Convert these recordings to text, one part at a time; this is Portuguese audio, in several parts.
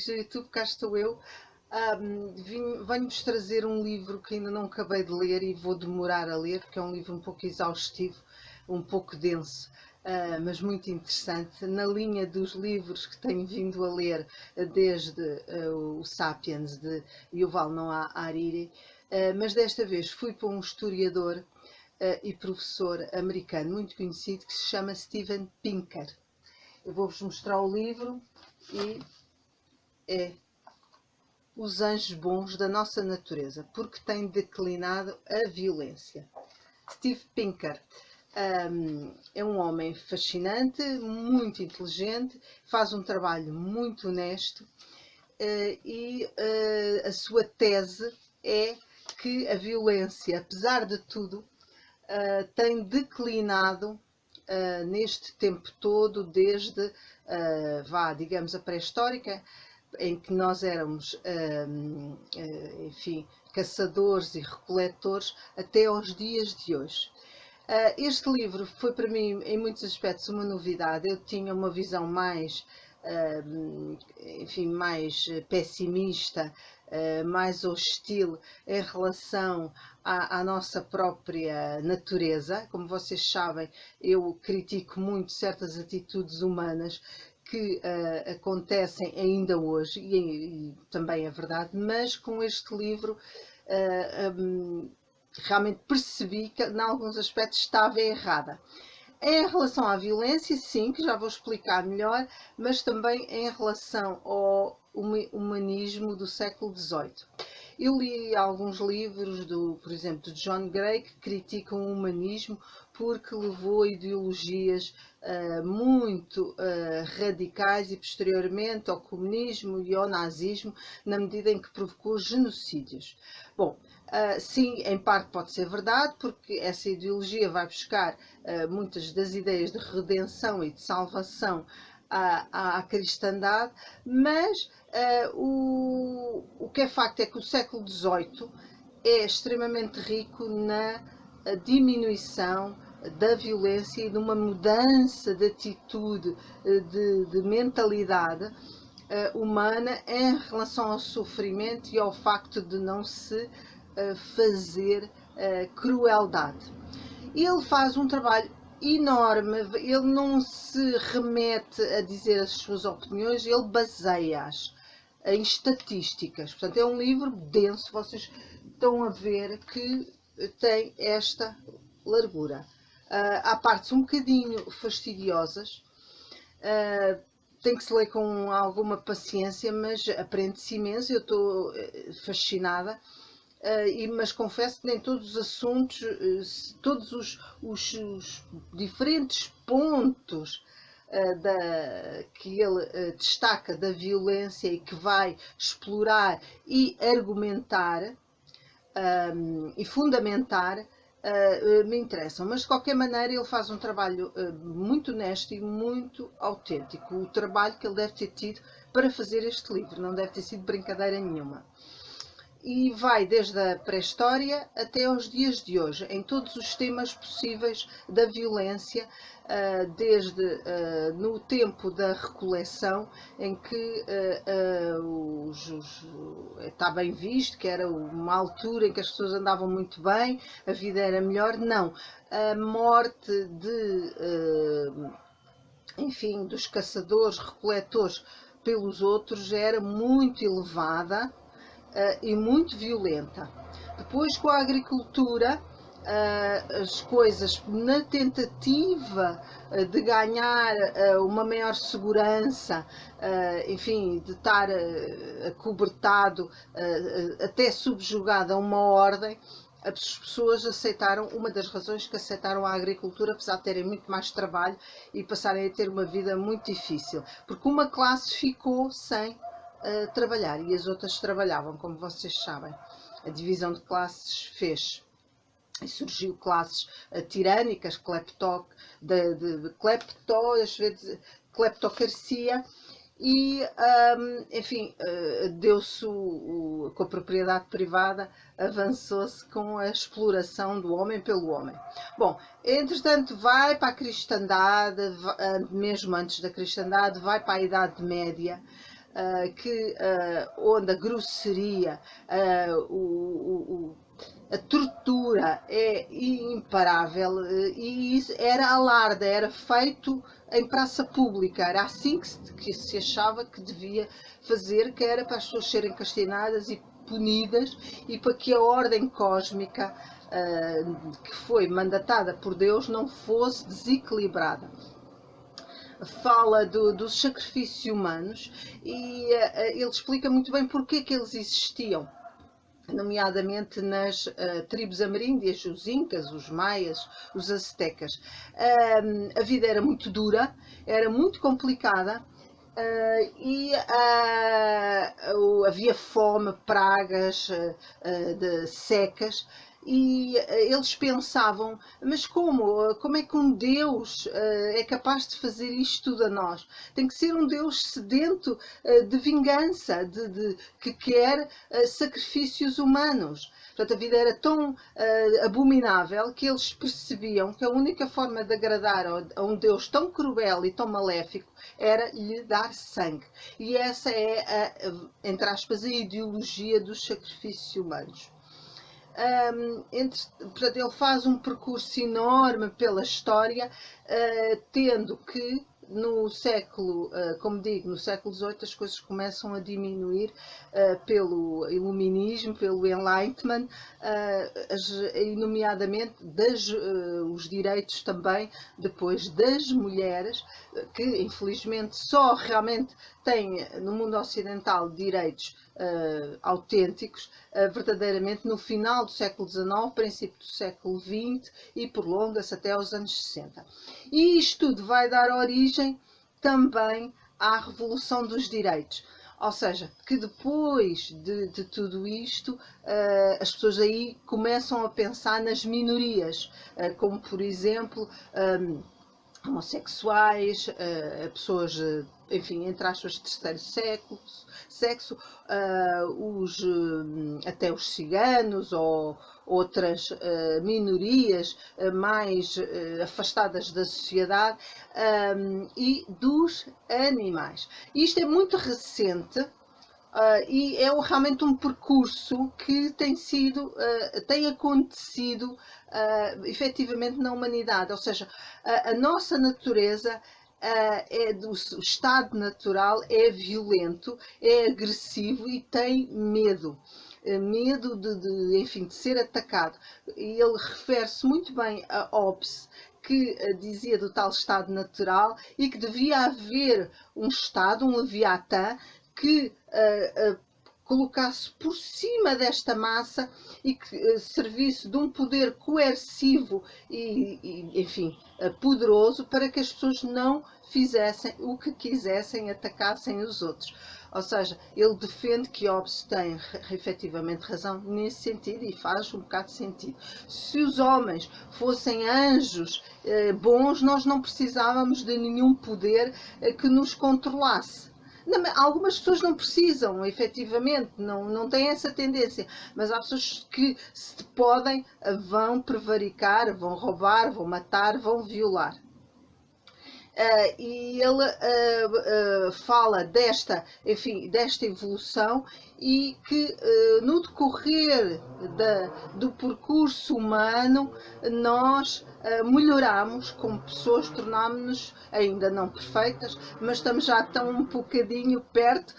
amigos do YouTube, cá estou eu. Venho-vos trazer um livro que ainda não acabei de ler e vou demorar a ler, porque é um livro um pouco exaustivo, um pouco denso, mas muito interessante, na linha dos livros que tenho vindo a ler desde o Sapiens, de Yuval Noah Harari, mas desta vez fui para um historiador e professor americano muito conhecido que se chama Steven Pinker. Eu vou-vos mostrar o livro e é Os Anjos Bons da Nossa Natureza, porque tem declinado a violência. Steve Pinker é um homem fascinante, muito inteligente, faz um trabalho muito honesto e a sua tese é que a violência, apesar de tudo, tem declinado neste tempo todo, desde, digamos, a pré-histórica, em que nós éramos, enfim, caçadores e recoletores, até aos dias de hoje. Este livro foi para mim, em muitos aspectos, uma novidade. Eu tinha uma visão mais, enfim, mais pessimista, mais hostil em relação à nossa própria natureza. Como vocês sabem, eu critico muito certas atitudes humanas que acontecem ainda hoje, e também é verdade, mas com este livro realmente percebi que em alguns aspectos estava errada. Em relação à violência, sim, que já vou explicar melhor, mas também em relação ao humanismo do século XVIII. Eu li alguns livros, por exemplo, de John Gray, que criticam o humanismo porque levou a ideologias muito radicais e posteriormente ao comunismo e ao nazismo, na medida em que provocou genocídios. Bom, sim, em parte pode ser verdade, porque essa ideologia vai buscar muitas das ideias de redenção e de salvação à cristandade, mas o que é facto é que o século XVIII é extremamente rico na diminuição da violência e numa mudança de atitude, de mentalidade humana em relação ao sofrimento e ao facto de não se fazer crueldade. Ele faz um trabalho enorme, ele não se remete a dizer as suas opiniões, ele baseia-as em estatísticas. Portanto, é um livro denso, vocês estão a ver que tem esta largura. Há partes um bocadinho fastidiosas, tem que se ler com alguma paciência, mas aprende-se imenso. Eu estou fascinada. Mas confesso que nem todos os assuntos, todos os diferentes pontos que ele destaca da violência e que vai explorar e argumentar e fundamentar, me interessam, mas de qualquer maneira ele faz um trabalho muito honesto e muito autêntico. O trabalho que ele deve ter tido para fazer este livro não deve ter sido brincadeira nenhuma. E vai desde a pré-história até aos dias de hoje, em todos os temas possíveis da violência, desde no tempo da recoleção, em que está bem visto que era uma altura em que as pessoas andavam muito bem, a vida era melhor. Não, a morte enfim, dos caçadores, recoletores pelos outros era muito elevada e muito violenta. Depois, com a agricultura, as coisas, na tentativa de ganhar uma maior segurança, enfim, de estar acobertado, até subjugado a uma ordem, as pessoas aceitaram, uma das razões que aceitaram a agricultura, apesar de terem muito mais trabalho e passarem a ter uma vida muito difícil, porque uma classe ficou sem trabalhar e as outras trabalhavam, como vocês sabem. A divisão de classes fez e surgiu classes tirânicas, cleptocracia e, enfim, deu-se com a propriedade privada, avançou-se com a exploração do homem pelo homem. Bom, entretanto vai para a cristandade, mesmo antes da cristandade, vai para a Idade Média, onde a grosseria, a tortura é imparável, e isso era alarde, era feito em praça pública, era assim que se achava que devia fazer, que era para as pessoas serem castigadas e punidas, e para que a ordem cósmica que foi mandatada por Deus não fosse desequilibrada. Fala dos sacrifícios humanos, e ele explica muito bem porque que eles existiam, nomeadamente nas tribos ameríndias, os incas, os maias, os aztecas. A vida era muito dura, era muito complicada, havia fome, pragas, secas, e eles pensavam, mas como é que um Deus é capaz de fazer isto tudo a nós? Tem que ser um Deus sedento de vingança, que quer sacrifícios humanos. Portanto, a vida era tão abominável que eles percebiam que a única forma de agradar a um Deus tão cruel e tão maléfico era lhe dar sangue. E essa é, entre aspas, a ideologia dos sacrifícios humanos. Portanto, ele faz um percurso enorme pela história, tendo que no século, como digo, no século XVIII as coisas começam a diminuir pelo iluminismo, pelo enlightenment, e nomeadamente os direitos também depois das mulheres, que infelizmente só realmente têm no mundo ocidental direitos autênticos verdadeiramente no final do século XIX, princípio do século XX, e prolonga-se até aos anos 60. E isto tudo vai dar origem também à Revolução dos Direitos. Ou seja, que depois de tudo isto, as pessoas aí começam a pensar nas minorias, como por exemplo homossexuais, pessoas, enfim, entre aspas, de terceiro sexo, até os ciganos ou outras minorias mais afastadas da sociedade, e dos animais. Isto é muito recente. E é realmente um percurso que tem acontecido efetivamente na humanidade, ou seja, a nossa natureza, o estado natural é violento, é agressivo e tem medo. Medo enfim, de ser atacado. E ele refere-se muito bem a Hobbes, que dizia do tal estado natural, e que devia haver um estado, um Leviatã, que colocasse por cima desta massa e que servisse de um poder coercivo e enfim, poderoso, para que as pessoas não fizessem o que quisessem, atacassem os outros. Ou seja, ele defende que Hobbes tem efetivamente razão nesse sentido, e faz um bocado de sentido. Se os homens fossem anjos bons, nós não precisávamos de nenhum poder que nos controlasse. Algumas pessoas não precisam, efetivamente, não têm essa tendência, mas há pessoas que, se podem, vão prevaricar, vão roubar, vão matar, vão violar. E ele fala desta evolução, e que no decorrer do percurso humano nós melhoramos como pessoas, tornámos-nos ainda não perfeitas, mas estamos já tão um bocadinho perto,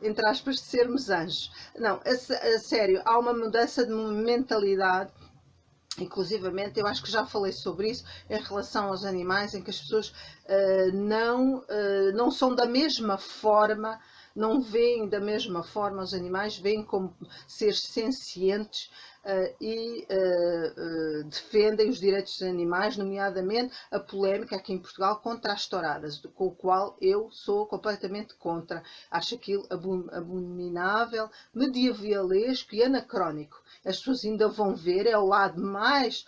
entre aspas, de sermos anjos. Não, a sério, há uma mudança de mentalidade. Inclusivamente, eu acho que já falei sobre isso em relação aos animais, em que as pessoas não são da mesma forma, não veem da mesma forma os animais, veem como seres sencientes, e defendem os direitos dos animais, nomeadamente a polémica aqui em Portugal contra as touradas, com o qual eu sou completamente contra. Acho aquilo abominável, medievalesco e anacrónico. As pessoas ainda vão ver, é o lado mais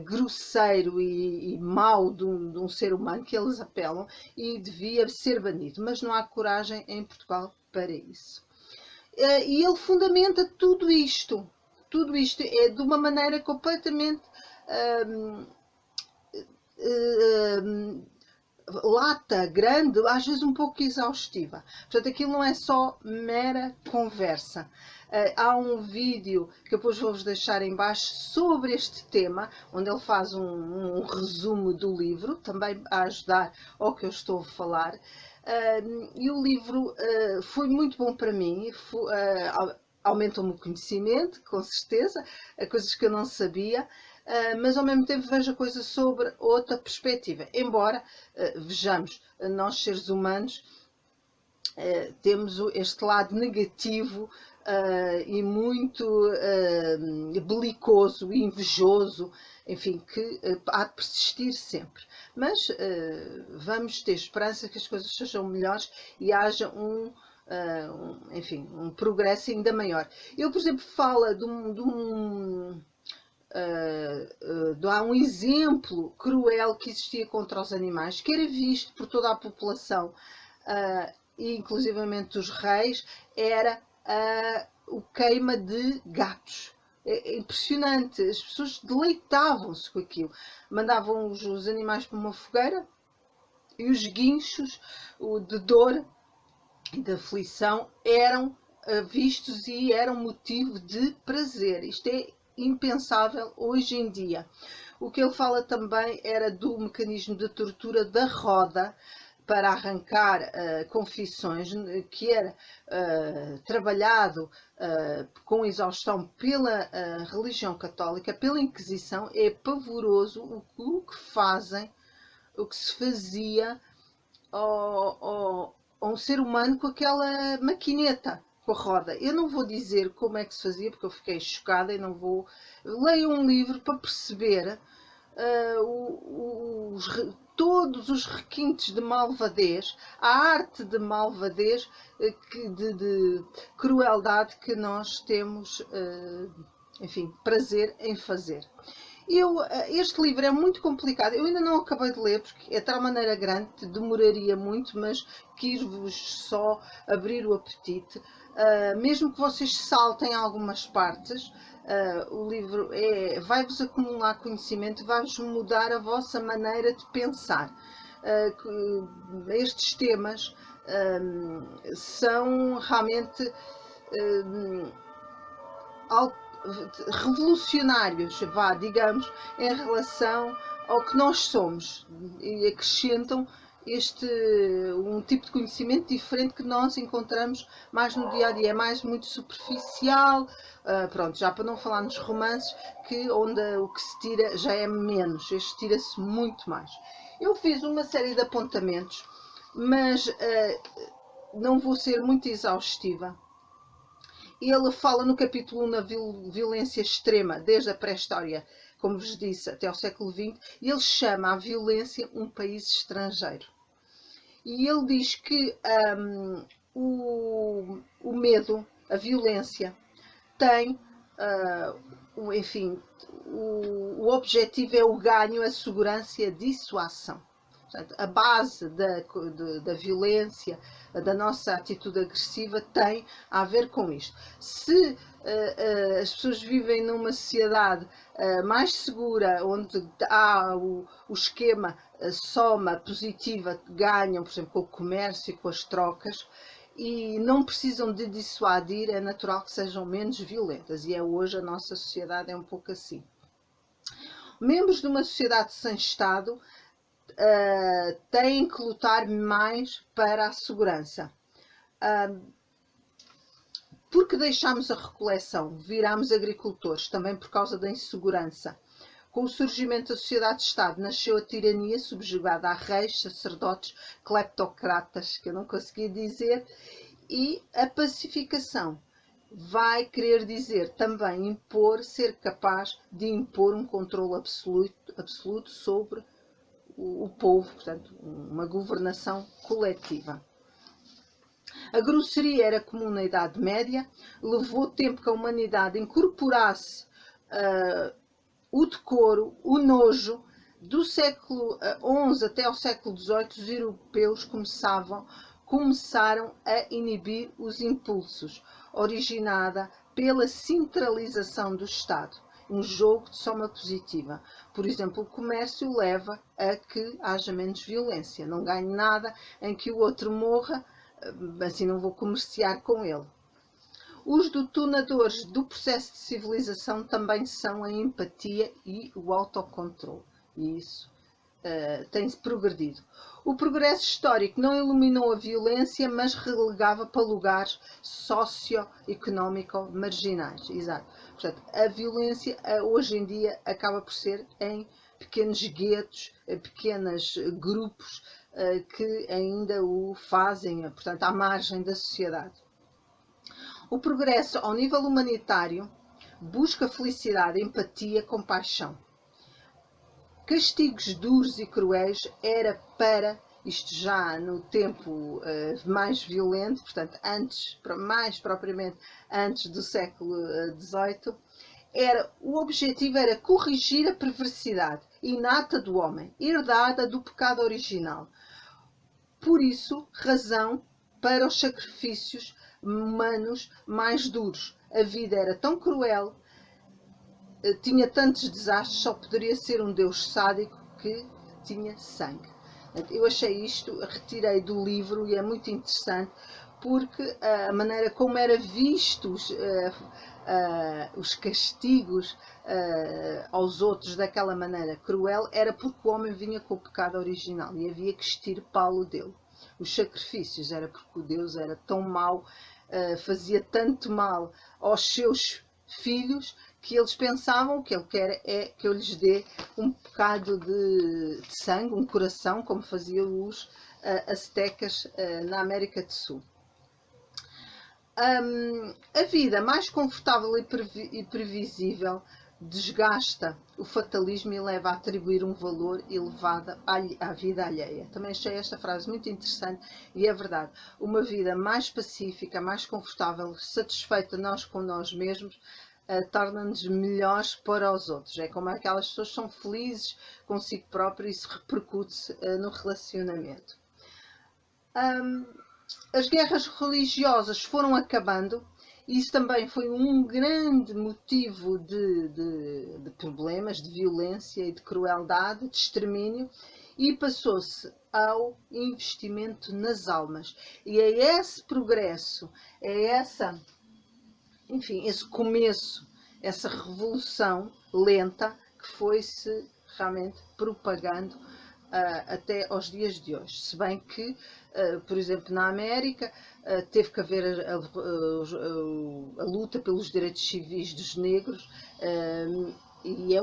grosseiro e mau de um ser humano que eles apelam, e devia ser banido, mas não há coragem em Portugal para isso. E ele fundamenta tudo isto é de uma maneira completamente lata grande, às vezes um pouco exaustiva. Portanto, aquilo não é só mera conversa. Há um vídeo que depois vou-vos deixar em baixo sobre este tema, onde ele faz um resumo do livro, também a ajudar ao que eu estou a falar. E o livro foi muito bom para mim, aumentou-me o conhecimento, com certeza, coisas que eu não sabia, mas ao mesmo tempo vejo a coisa sobre outra perspectiva. Embora, vejamos, nós seres humanos temos este lado negativo e muito belicoso e invejoso, enfim, que há de persistir sempre. Mas vamos ter esperança que as coisas sejam melhores e haja enfim, um progresso ainda maior. Eu, por exemplo, falo há um exemplo cruel que existia contra os animais, que era visto por toda a população, e inclusivamente os reis, era o queima de gatos. É impressionante, as pessoas deleitavam-se com aquilo. Mandavam os animais para uma fogueira e os guinchos de dor e de aflição eram vistos e eram motivo de prazer. Isto é impensável hoje em dia. O que ele fala também era do mecanismo de tortura da roda para arrancar confissões, que era trabalhado com exaustão pela religião católica, pela Inquisição. É pavoroso o que fazem, o que se fazia a um ser humano com aquela maquineta, com a roda. Eu não vou dizer como é que se fazia, porque eu fiquei chocada e não vou... Leiam um livro para perceber todos os requintes de malvadez, a arte de malvadez, de crueldade que nós temos, enfim, prazer em fazer. Este livro é muito complicado, eu ainda não acabei de ler porque é de tal maneira grande, demoraria muito, mas quis-vos só abrir o apetite. Mesmo que vocês saltem algumas partes, o livro vai-vos acumular conhecimento, vai-vos mudar a vossa maneira de pensar. Estes temas são realmente revolucionários, digamos, em relação ao que nós somos, e acrescentam um tipo de conhecimento diferente que nós encontramos mais no dia a dia, é mais muito superficial, pronto, já para não falar nos romances, onde o que se tira já é menos, este tira-se muito mais. Eu fiz uma série de apontamentos, mas não vou ser muito exaustiva. Ele fala no capítulo 1 na violência extrema, desde a pré-história, como vos disse, até ao século XX, e ele chama a violência um país estrangeiro. E ele diz que o medo, a violência, tem, enfim, o objetivo é o ganho, a segurança e a dissuasão. Portanto, a base da violência, da nossa atitude agressiva, tem a ver com isto. Se as pessoas vivem numa sociedade mais segura, onde há o esquema soma positiva, ganham, por exemplo, com o comércio e com as trocas, e não precisam de dissuadir, é natural que sejam menos violentas. E hoje a nossa sociedade é um pouco assim. Membros de uma sociedade sem Estado têm que lutar mais para a segurança. Porque deixámos a recoleção, virámos agricultores, também por causa da insegurança. Com o surgimento da sociedade-Estado nasceu a tirania subjugada a reis, sacerdotes, cleptocratas, que eu não conseguia dizer, e a pacificação vai querer dizer também ser capaz de impor um controle absoluto sobre o povo, portanto, uma governação coletiva. A grosseria era comum na Idade Média, levou tempo que a humanidade incorporasse o decoro, o nojo. Do século XI até ao século XVIII, os europeus começaram a inibir os impulsos, originada pela centralização do Estado. um jogo de soma positiva. Por exemplo, o comércio leva a que haja menos violência. Não ganho nada em que o outro morra, assim não vou comerciar com ele. Os detonadores do processo de civilização também são a empatia e o autocontrole. E isso tem-se progredido. O progresso histórico não eliminou a violência, mas relegava para lugares socioeconómico marginais. Exato. Portanto, a violência hoje em dia acaba por ser em pequenos guetos, pequenos grupos que ainda o fazem, portanto, à margem da sociedade. O progresso ao nível humanitário busca felicidade, empatia, compaixão. Castigos duros e cruéis era para, isto já no tempo mais violento, portanto, antes, mais propriamente antes do século XVIII, o objetivo era corrigir a perversidade inata do homem, herdada do pecado original. Por isso, razão para os sacrifícios humanos mais duros. A vida era tão cruel, tinha tantos desastres, só poderia ser um Deus sádico que tinha sangue. Eu achei isto, retirei do livro e é muito interessante porque a maneira como era vistos os castigos aos outros daquela maneira cruel era porque o homem vinha com o pecado original e havia que extirpá-lo dele. Os sacrifícios era porque o Deus era tão mau, fazia tanto mal aos seus filhos que eles pensavam o que ele quer é que eu lhes dê um bocado de sangue, um coração, como faziam os aztecas na América do Sul. A vida mais confortável e previsível desgasta o fatalismo e leva a atribuir um valor elevado à vida alheia. Também achei esta frase muito interessante e é verdade. Uma vida mais pacífica, mais confortável, satisfeita nós com nós mesmos, torna-nos melhores para os outros. É como aquelas pessoas que são felizes consigo próprias e isso repercute-se no relacionamento. As guerras religiosas foram acabando. Isso também foi um grande motivo de problemas, de violência e de crueldade, de extermínio, e passou-se ao investimento nas almas. E é esse progresso, enfim, esse começo, essa revolução lenta que foi-se realmente propagando até aos dias de hoje. Se bem que, por exemplo, na América teve que haver a luta pelos direitos civis dos negros e é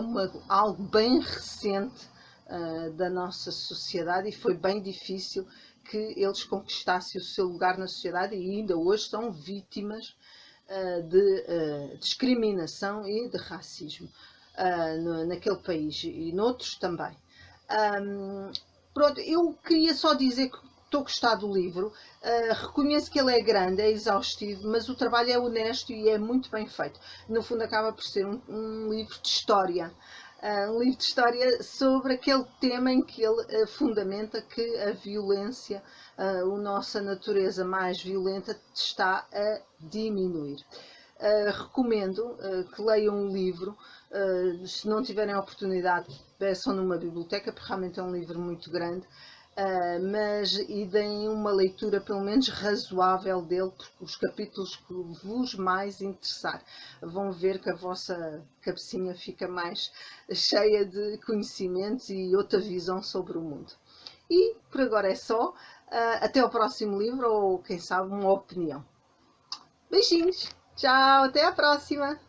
algo bem recente da nossa sociedade e foi bem difícil que eles conquistassem o seu lugar na sociedade e ainda hoje são vítimas de discriminação e de racismo naquele país e noutros também. Pronto, eu queria só dizer que estou a gostar do livro, reconheço que ele é grande, é exaustivo, mas o trabalho é honesto e é muito bem feito. No fundo acaba por ser um livro de história, um livro de história sobre aquele tema em que ele fundamenta que a violência, a nossa natureza mais violenta está a diminuir. Recomendo que leiam um livro, se não tiverem a oportunidade, peçam numa biblioteca, porque realmente é um livro muito grande, e deem uma leitura pelo menos razoável dele, porque os capítulos que vos mais interessar vão ver que a vossa cabecinha fica mais cheia de conhecimentos e outra visão sobre o mundo. E por agora é só, até ao próximo livro ou quem sabe uma opinião. Beijinhos! Tchau, até a próxima!